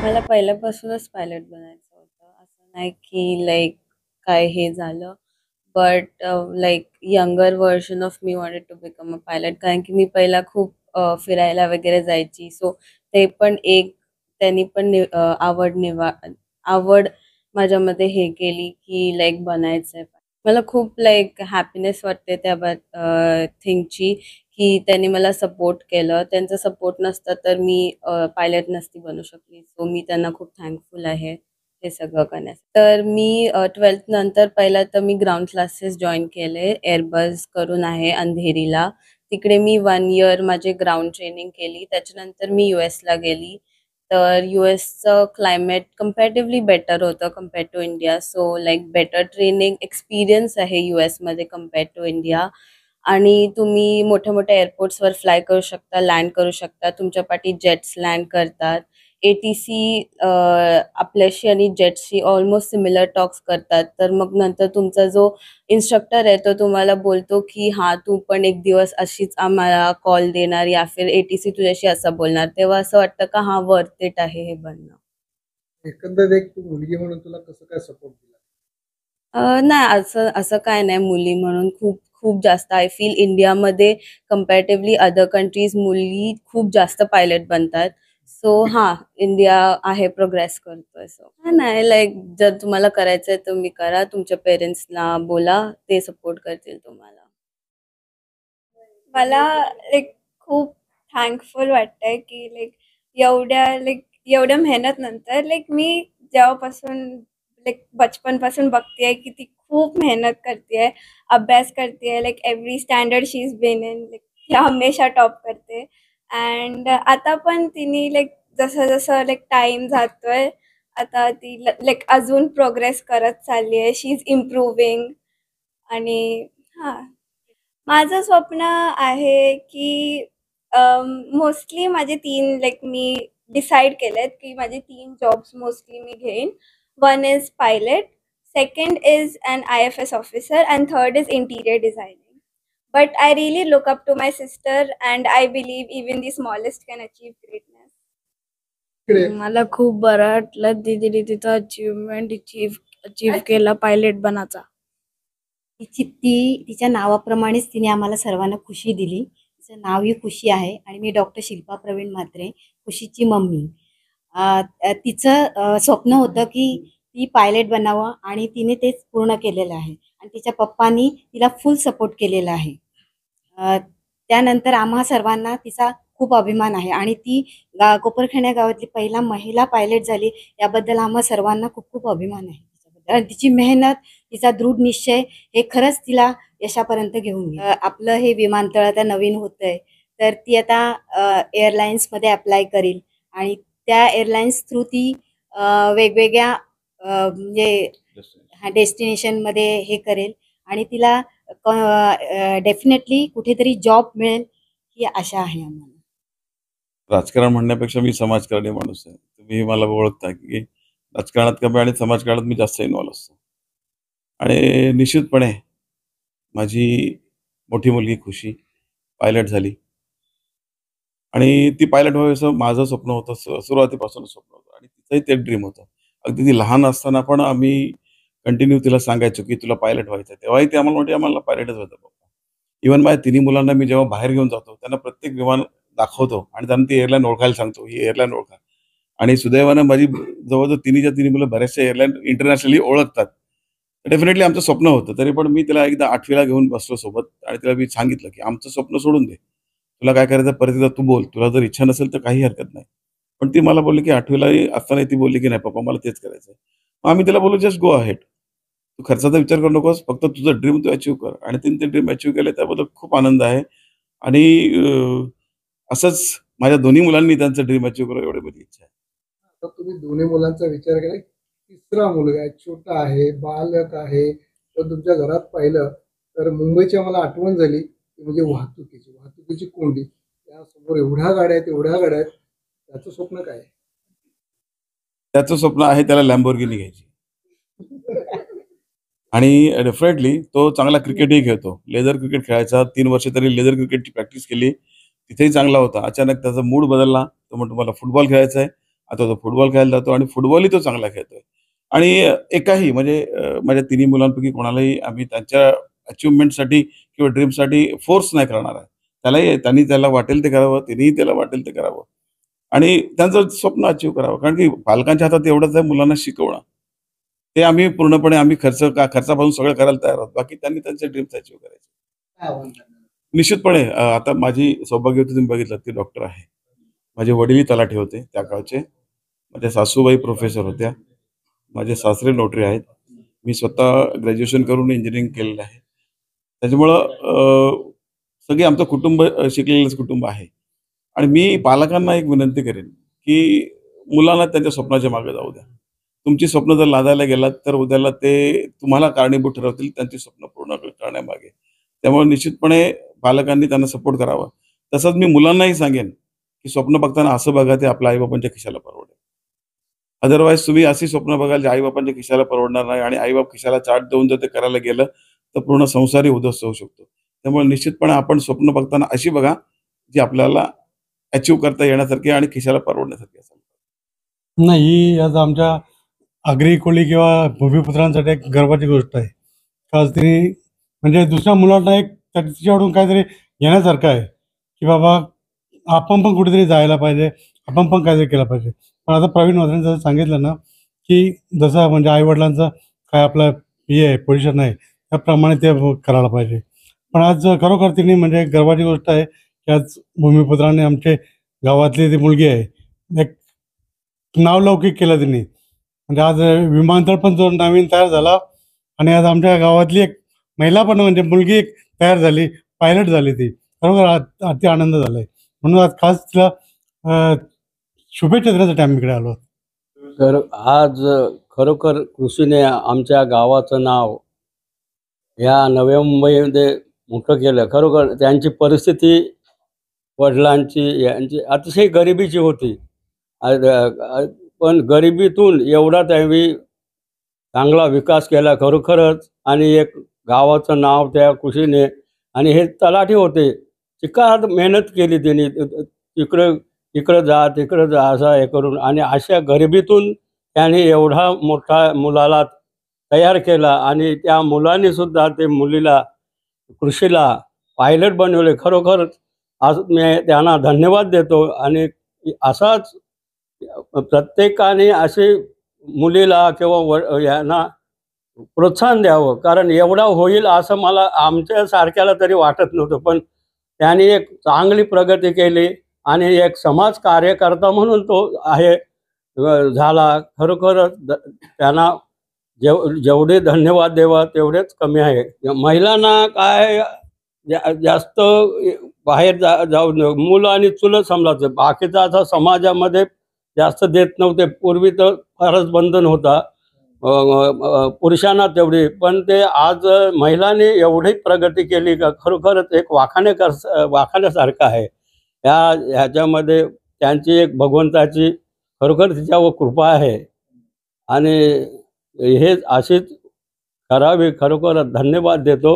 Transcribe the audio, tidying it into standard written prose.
मला पहिल्यापासूनच पायलट बनायचं होतं. असं नाही की काय हे झालं. But younger version of me wanted to become a pilot. कारण की मी पहिला खूप फिरायला वगैरे जायची. सो ते पण एक त्यांनी पण आवड माझ्यामध्ये हे केली की बनायचंय. मला खूप हॅपीनेस वाटते त्या थिंगची की त्यांनी मला सपोर्ट केलं. त्यांचा सपोर्ट नसता तर मी पायलट नसती बनू शकली. सो मी त्यांना खूप थँकफुल आहे हे सगळं करण्यासाठी. तर मी 12th नंतर पहिला तर मी ग्राउंड क्लासेस जॉइन केले. एअरबस करून आहे अंधेरीला. तिकडे मी 1 इयर माझे ग्राउंड ट्रेनिंग केली. त्याच्यानंतर मी यूएसला गेली. तर यूएसचं क्लायमेट कंपॅरेटिव्हली बेटर होतं compare to India. So better training experience आहे यूएसमध्ये कंपेअर टू इंडिया. आणि तुम्ही मोठ्या-मोठ्या एअरपोर्ट्सवर फ्लाय करू शकता, लँड करू शकता. तुमच्या पाठी जेट्स लँड करतात. एटीसी आपल्याशी आणि जेट्सशी ऑलमोस्ट सिमिलर टॉक्स करतात. तर मग नंतर तुमचा जो इन्स्ट्रक्टर आहे तो तुम्हाला बोलतो, की "हां, तू पण एक दिवस अशीच आम्हाला कॉल देणार या फिर एटीसी तुझ्याशी असं बोलणार." तेव्हा असं वाटतं का हां, वर्थ इट आहे हे बनणं. एकंदरीत एक तू मुलगी म्हणून तुला कसं काय सपोर्ट दिला? नाही असं असं काय नाही मुली म्हणून खूप खूप जास्त आय फील इंडियामध्ये कंपॅरेटिव्हली अदर कंट्रीज मुली खूप जास्त पायलट बनतात. सो हां, इंडिया आहे प्रोग्रेस करतोय सो. नाही जर तुम्हाला करायचंय तुम्ही करा. तुमच्या पेरेंट्सला बोला, ते सपोर्ट करतील तुम्हाला. मला खूप थँकफुल वाटतंय की एवढ्या मेहनत नंतर मी जेव्हापासून बचपनपासून बघतेय की ती खूप मेहनत करतेय, अभ्यास करतेय, every standard she is been in ती हमेशा टॉप करते. अँड आता पण तिने जसं टाईम जातोय, आता ती अजून प्रोग्रेस करत चालली आहे. शी इज इम्प्रूव्हिंग आणि हां. माझं स्वप्न आहे की मोस्टली माझे 3 मी डिसाईड केलेत की माझे 3 जॉब्स मोस्टली मी घेईन. One is pilot, second is an IFS officer and third is interior designing. But I really look up to my sister and I believe even the smallest can achieve greatness. इकडे मला खूप बरं वाटलं दीदीने तिथं achievement achieve केला pilot बनाचा. तिच्या नावाप्रमाणेच तिने आम्हाला सर्वांना खुशी दिली. तिचं नावही खुशी आहे आणि मी डॉक्टर शिल्पा प्रवीण म्हात्रे, खुशीची मम्मी. तिचं स्वप्न होतं की ती पायलट बनावं आणि तिने तेच पूर्ण केलेलं आहे आणि तिच्या पप्पांनी तिला फुल सपोर्ट केलेला आहे. त्यानंतर आम्हा सर्वांना तिचा खूप अभिमान आहे आणि ती कोपरखैरणे गावातली पहिला महिला पायलट झाली, याबद्दल आम्हा सर्वांना खूप खूप अभिमान आहे तिच्याबद्दल. आणि तिची मेहनत, तिचा दृढ निश्चय हे खरंच तिला यशापर्यंत घेऊन गेलं. आपलं हे विमानतळ आता नवीन होतंय, तर ती आता एअरलाईन्समध्ये अप्लाय करेल आणि त्या एअरलाईन्स थ्रू ती वेगवेगळ्या म्हणजे डेस्टिनेशनमध्ये हे करेल आणि तिला डेफिनेटली कुठेतरी जॉब मिळेल ही आशा आहे आम्हाला. राजकारण म्हणण्यापेक्षा मी समाजकारणी माणूस आहे. तुम्ही मला ओळखता की राजकारणात कमी आणि समाजकारणात मी जास्त इन्व्हॉल्व असतो. आणि निश्चितपणे माझी मोठी मुलगी खुशी पायलट झाली आणि ती पायलट व्हावी असं माझं स्वप्न होतं. सुरुवातीपासूनच स्वप्न होतं आणि तिचंही ते ड्रीम होतं. अगदी ती लहान असताना पण आम्ही कंटिन्यू तिला सांगायचो की तुला पायलट व्हायचं आहे. तेव्हाही ती आम्हाला म्हणते आम्हाला पायलटच व्हायचं पप्पा. इव्हन माझ्या तिन्ही मुलांना मी जेव्हा बाहेर घेऊन जातो त्यांना प्रत्येक विमान दाखवतो आणि त्यांना ती एअरलाईन ओळखायला सांगतो, ही एअरलाईन ओळखा. आणि सुदैवानं माझी जवळजवळ तिन्हीच्या तिन्ही मुलं बऱ्याचशा एअरलाईन इंटरनॅशनली ओळखतात. डेफिनेटली आमचं स्वप्न होतं. तरी पण मी तिला एकदा 8वीला घेऊन बसलो सोबत आणि तिला मी सांगितलं, की "आमचं स्वप्न सोडून दे. तुला काय करायचं परत एकदा तू बोल. तुला जर इच्छा नसेल तर काही हरकत नाही." पण ती मला बोलली, की 8वीला असताना ती बोलली, की "नाही पप्पा मला तेच करायचंय." मग आम्ही तिला बोललो, "जस्ट गो अहेड. तू खर्चाचा विचार करू नकोस. फक्त तुझं ड्रीम तू अचीव्ह कर." आणि तिने ते ड्रीम अचीव्ह केलं त्याबद्दल खूप आनंद आहे. आणि असंच माझ्या दोन्ही मुलांनी त्यांचं ड्रीम अचीव्ह करावं एवढी माझी इच्छा आहे. आता तुम्ही दोन्ही मुलांचा विचार केला. तिसरा मुलगा आहे, छोटा आहे, बालक आहे. तर तुमच्या घरात पाहिलं तर मुंबईची आम्हाला आठवण झाली ती म्हणजे वाहतुकीची कोंडी. त्यासमोर एवढ्या गाड्या आहेत, एवढ्या गाड्या आहेत. त्याचं स्वप्न काय आहे? त्याचं स्वप्न आहे त्याला लॅम्बोर्गिनी घ्यायची. आणि डेफिनेटली तो चांगला क्रिकेटही खेळतो. लेदर क्रिकेट खेळायचा. 3 वर्ष तरी लेदर क्रिकेटची प्रॅक्टिस केली. तिथेही चांगला होता. अचानक त्याचा मूड बदलला. तो म्हणतो मला फुटबॉल खेळायचा आहे. आता तो फुटबॉल खेळायला जातो आणि फुटबॉलही तो चांगला खेळतोय. आणि एकाही म्हणजे माझ्या तिन्ही मुलांपैकी कोणालाही आम्ही त्यांच्या अचिव्हमेंटसाठी किंवा ड्रीमसाठी फोर्स नाही करणार आहे. त्यांनी त्याला वाटेल ते करावं, तिनेही त्याला वाटेल ते करावं आणि त्यांचं स्वप्न अचीव्ह करावं. कारण की पालकांच्या हातात एवढंच आहे मुलांना शिकवणं. ते आम्ही पूर्णपणे खर्चापासून सगळं करायला तयार आहोत. बाकी त्यांनी त्यांचे ड्रीम्स अचीव्ह करायचे. काय आव्हान करणार? निश्चितपणे आता माझी सौभाग्यवती तुम्ही बघितलं ती डॉक्टर आहे. माझे वडीलही तलाठी होते त्या गावचे. माझ्या सासूबाई प्रोफेसर होत्या. माझे सासरे नोटरी आहेत. मी स्वतः ग्रॅज्युएशन करून इंजिनिअरिंग केलेलं आहे. त्याच्यामुळं सगळे आमचं कुटुंब शिकलेलंच कुटुंब आहे. आणि मी पालकांना एक विनंती करेन, की मुलांना त्यांच्या स्वप्नाच्या मागे जाऊ द्या. तुमची स्वप्न जर लादायला गेलात तर उद्याला ते तुम्हाला कारणीभूत ठरवतील त्यांची स्वप्न पूर्ण करण्यामागे. त्यामुळे निश्चितपणे पालकांनी त्यांना सपोर्ट करावा. तसंच मी मुलांनाही सांगेन, की स्वप्न बघताना असं बघा ते आपल्या आई-बापांच्या खिशाला परवडेल. अदरवाईज तुम्ही अशी स्वप्न बघाल जे आई-बापांच्या खिशाला परवडणार नाही आणि आई-बाप खिशाला चाट देऊन जर ते करायला गेलं, तर पूर्ण संसारही उद्ध्वस्त होऊ शकतो. त्यामुळे निश्चितपणे आपण स्वप्न बघताना अशी बघा, जी आपल्याला अचीव्ह करता येण्यासारखी आणि खिशाला परवडण्यासारखी असेल. नाही, ही आज आमच्या आगरी कोळी किंवा भूमिपुत्रांसाठी एक गर्वाची गोष्ट आहे. का तरी म्हणजे दुसऱ्या मुलांना एक तिच्याकडून काहीतरी घेण्यासारखं आहे, की बाबा आपण पण कुठेतरी जायला पाहिजे, आपण पण काहीतरी केलं पाहिजे. पण आता प्रवीण वात्रेने जसं सांगितलं ना, की जसं म्हणजे आईवडिलांचं काय आपलं हे आहे पोझिशन आहे, त्याप्रमाणे ते करायला पाहिजे. पण आज खरोखर तिने म्हणजे गर्वाची गोष्ट आहे, की आज भूमिपुत्राने आमचे गावातली ती मुलगी आहे, एक नावलौकिक केलं त्यांनी. म्हणजे आज विमानतळ पण जो नवीन तयार झाला आणि आज आमच्या गावातली एक महिला पण म्हणजे मुलगी एक तयार झाली, पायलट झाली ती. खरोखर अति आनंद झाला आहे. म्हणून आज खास तिला शुभेच्छा देण्यासाठी आम्ही इकडे आलो. तर आज खरोखर कृषीने आमच्या गावाचं नाव या नव्या मुंबईमध्ये मोठं केलं. खरोखर त्यांची परिस्थिती वडिलांची यांची अतिशय गरिबीची होती. पण गरिबीतून एवढा त्यांनी चांगला विकास केला खरोखरच. आणि एक गावाचं नाव त्या कृषीने आणि हे तलाठी होते. चिकाट मेहनत केली त्यांनी. इकडं जा तिकडं जा असं हे करून आणि अशा गरिबीतून त्याने एवढा मोठा मुलाला तयार केला आणि त्या मुलाने सुद्धा ते मुलीला कृषीला पायलट बनवले. खरोखर आज मी त्यांना धन्यवाद देतो. आणि असाच प्रत्येकाने असे मुलीला किंवा यांना प्रोत्साहन द्यावं. कारण एवढा होईल असं मला आमच्यासारख्याला तरी वाटत नव्हतं. पण त्याने एक चांगली प्रगती केली आणि एक समाज कार्यकर्ता म्हणून तो आहे झाला. खरोखरच त्यांना जेवढे धन्यवाद द्यावा तेवढेच कमी आहे. महिलांना काय जास्त बाहेर जाऊ मुलं आणि चुलत समजायचं. बाकीचं आता समाजामध्ये जास्त देत नव्हते. पूर्वी तर फारच बंधन होता पुरुषांना तेवढी. पण ते आज महिलांनी एवढी प्रगती केली का खरोखरच एक वाखाण्यासारखं आहे. ह्याच्यामध्ये त्यांची एक भगवंताची खरोखर तिच्यावर कृपा आहे आणि हे अशीच करावी. खरोखर धन्यवाद देतो.